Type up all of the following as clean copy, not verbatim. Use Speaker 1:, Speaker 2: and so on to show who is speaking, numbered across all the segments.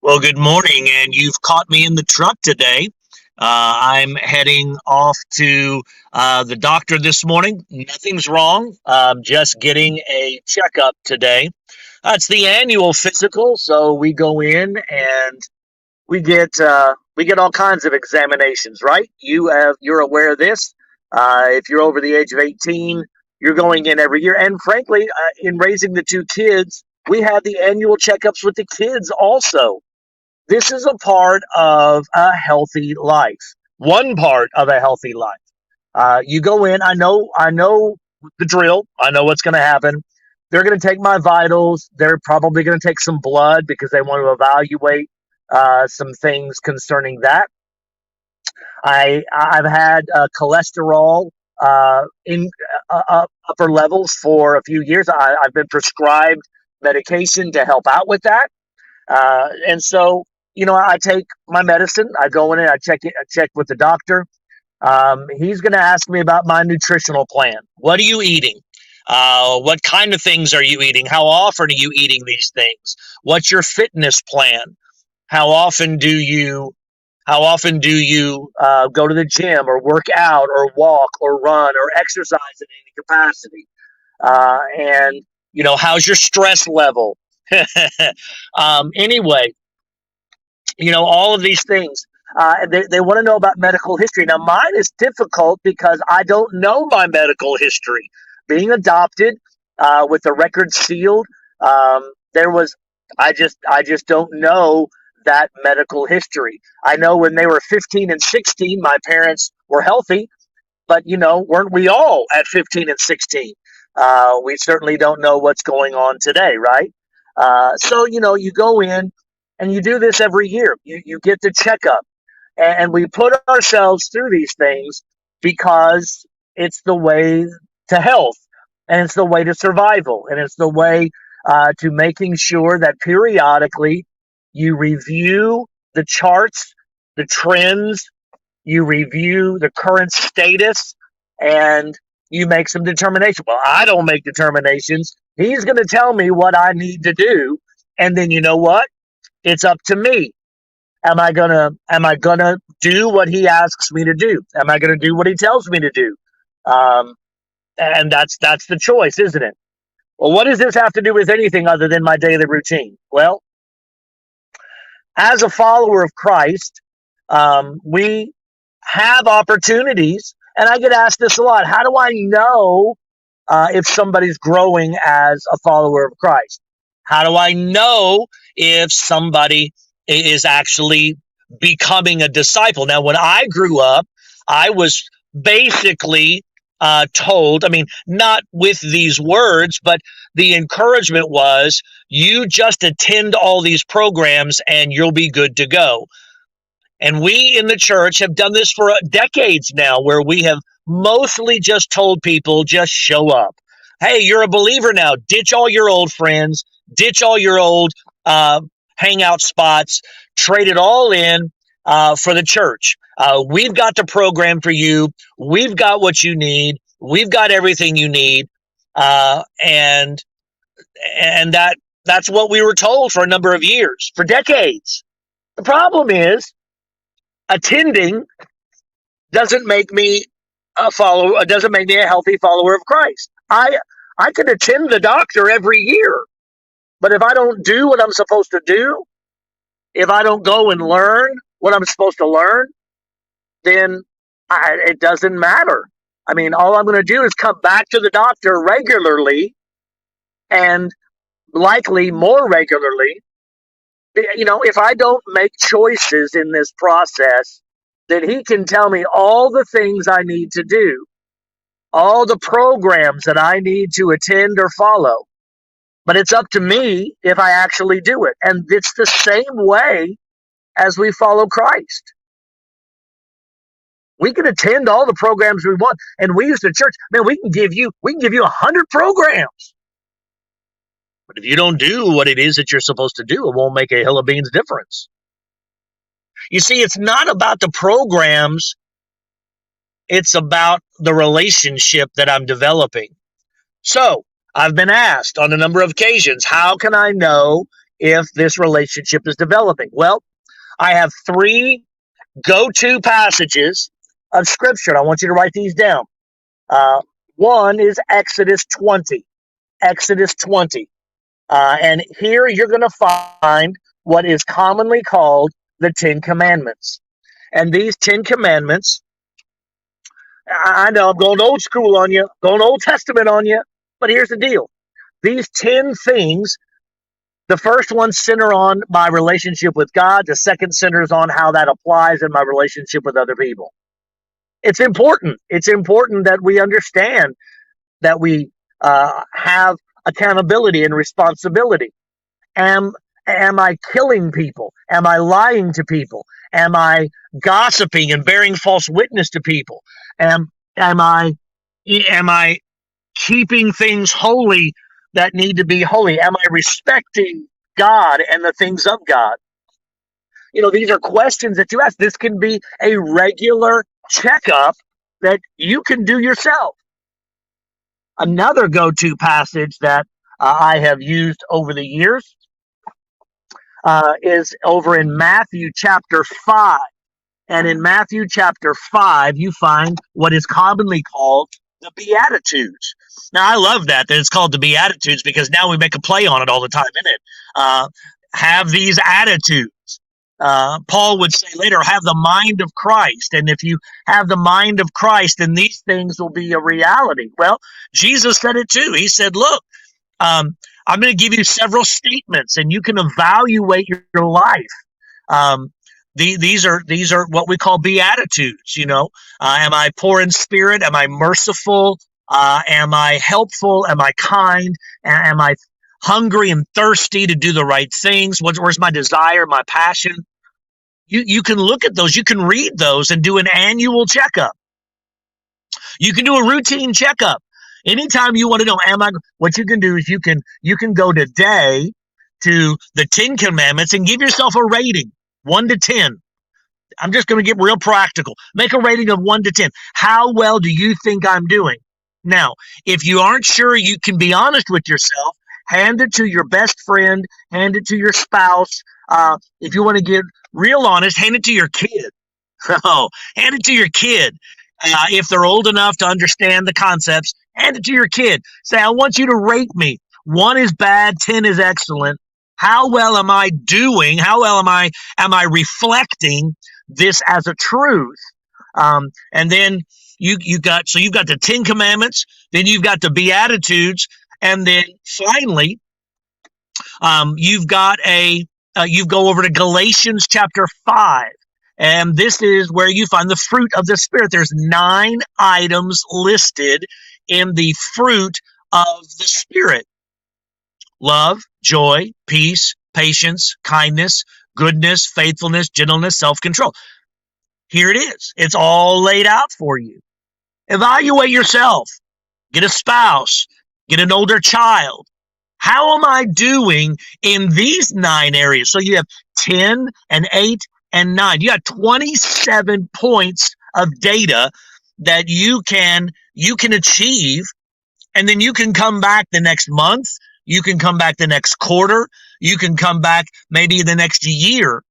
Speaker 1: Well, good morning, and you've caught me in the truck today. I'm heading off to the doctor this morning. Nothing's wrong. I'm just getting a checkup today. It's the annual physical, so we go in and we get all kinds of examinations. Right? You're aware of this. If you're over the age of 18, you're going in every year. And frankly, in raising the two kids, we had the annual checkups with the kids also. This is a part of a healthy life. One part of a healthy life. You go in. I know the drill. I know what's going to happen. They're going to take my vitals. They're probably going to take some blood because they want to evaluate some things concerning that. I've had cholesterol in upper levels for a few years. I've been prescribed medication to help out with that. And so, I take my medicine. I go in and I check with the doctor. He's going to ask me about my nutritional plan. What are you eating? What kind of things are you eating? How often are you eating these things? What's your fitness plan? How often do you how often do you go to the gym or work out or walk or run or exercise in any capacity? And how's your stress level? Anyway, all of these things. They want to know about medical history. Now, mine is difficult because I don't know my medical history. Being adopted with the record sealed, there was I just don't know that medical history. I know when they were 15 and 16, my parents were healthy, but weren't we all at 15 and 16? We certainly don't know what's going on today, right? So you go in and you do this every year. You get the checkup, and we put ourselves through these things because it's the way to health, and it's the way to survival, and it's the way to making sure that periodically you review the charts, the trends, you review the current status, and you make some determination. Well, I don't make determinations. He's going to tell me what I need to do, and then you know what? It's up to me. Am I gonna do what he asks me to do? Am I gonna do what he tells me to do? Um, and that's the choice, isn't it? Well, what does this have to do with anything other than my daily routine? Well, as a follower of Christ, we have opportunities, and I get asked this a lot. How do I know if somebody's growing as a follower of Christ? How do I know if somebody is actually becoming a disciple? Now, when I grew up, I was basically told, I mean, not with these words, but the encouragement was you just attend all these programs and you'll be good to go. And we in the church have done this for decades now, where we have mostly just told people, just show up. Hey, you're a believer now. Ditch all your old friends, ditch all your old hangout spots, trade it all in for the church. We've got the program for you. We've got what you need. We've got everything you need. And that's what we were told for a number of years, for decades. The problem is, attending doesn't make me a follower. Doesn't make me a healthy follower of Christ. I could attend the doctor every year, but if I don't do what I'm supposed to do, if I don't go and learn what I'm supposed to learn, then it doesn't matter. I mean, all I'm going to do is come back to the doctor regularly, and likely more regularly. If I don't make choices in this process, then he can tell me all the things I need to do, all the programs that I need to attend or follow. But it's up to me if I actually do it. And it's the same way as we follow Christ. We can attend all the programs we want. And we as the church, man, we can give you 100 programs. But if you don't do what it is that you're supposed to do, it won't make a hill of beans difference. You see, it's not about the programs. It's about the relationship that I'm developing. So I've been asked on a number of occasions, how can I know if this relationship is developing? Well, I have three go-to passages of Scripture. I want you to write these down. One is Exodus 20. Exodus 20. And here you're going to find what is commonly called the Ten Commandments. And these Ten Commandments, I know I'm going old school on you, going Old Testament on you, but here's the deal. These 10 things, the first one center on my relationship with God. The second centers on how that applies in my relationship with other people. It's important. It's important that we understand that we have accountability and responsibility. Am I killing people? Am I lying to people? Am I gossiping and bearing false witness to people? Am I keeping things holy that need to be holy? Am I respecting God and the things of God? These are questions that you ask. This can be a regular checkup that you can do yourself. Another go-to passage that I have used over the years is over in Matthew chapter 5. And in Matthew chapter 5, you find what is commonly called the Beatitudes. Now, I love that it's called the Beatitudes, because now we make a play on it all the time, isn't it? Have these attitudes. Paul would say later, have the mind of Christ. And if you have the mind of Christ, then these things will be a reality. Well, Jesus said it too. He said, look, I'm going to give you several statements, and you can evaluate your life. These are what we call Beatitudes. Am I poor in spirit? Am I merciful? Am I helpful? Am I kind? Am I hungry and thirsty to do the right things? Where's my desire, my passion? You can look at those. You can read those and do an annual checkup. You can do a routine checkup. Anytime you want to know, what you can do is you can go today to the 10 Commandments and give yourself a rating, 1 to 10. I'm just going to get real practical. Make a rating of 1 to 10. How well do you think I'm doing? Now, if you aren't sure, you can be honest with yourself. Hand it to your best friend. Hand it to your spouse. If you want to get real honest, hand it to your kid. Hand it to your kid. If they're old enough to understand the concepts, hand it to your kid. Say, I want you to rate me. 1 is bad, 10 is excellent. How well am I doing? How well am I reflecting this as a truth? And then you've got the 10 Commandments, then you've got the Beatitudes, and then finally, you go over to Galatians chapter 5. And this is where you find the fruit of the Spirit. There's 9 items listed in the fruit of the Spirit: love, joy, peace, patience, kindness, goodness, faithfulness, gentleness, self-control. Here it is. It's all laid out for you. Evaluate yourself. Get a spouse. Get an older child. How am I doing in these 9 areas? So you have 10 and 8 and 9. You got 27 points of data that you can achieve, and then you can come back the next month. You can come back the next quarter. You can come back maybe the next year,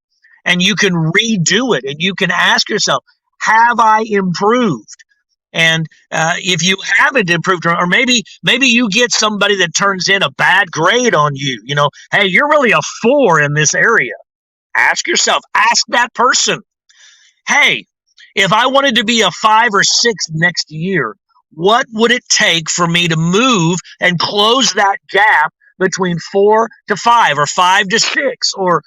Speaker 1: and you can redo it, and you can ask yourself, have I improved? And if you haven't improved, or maybe you get somebody that turns in a bad grade on you, hey, you're really a 4 in this area. Ask yourself, ask that person, hey, if I wanted to be a 5 or 6 next year, what would it take for me to move and close that gap between 4 to 5 or 5 to 6? Or,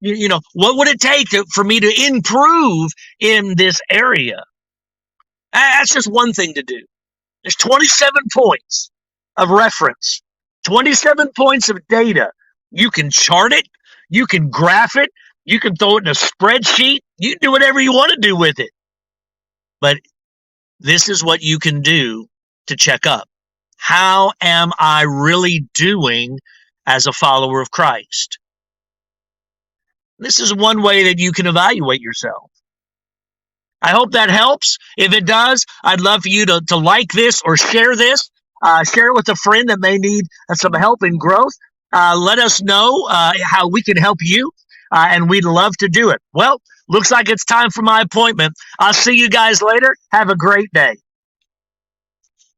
Speaker 1: what would it take for me to improve in this area? That's just one thing to do. There's 27 points of reference, 27 points of data. You can chart it. You can graph it. You can throw it in a spreadsheet. You can do whatever you want to do with it. But this is what you can do to check up. How am I really doing as a follower of Christ? This is one way that you can evaluate yourself. I hope that helps. If it does, I'd love for you to like this or share this. Share it with a friend that may need some help in growth. Let us know how we can help you, and we'd love to do it. Well, looks like it's time for my appointment. I'll see you guys later. Have a great day.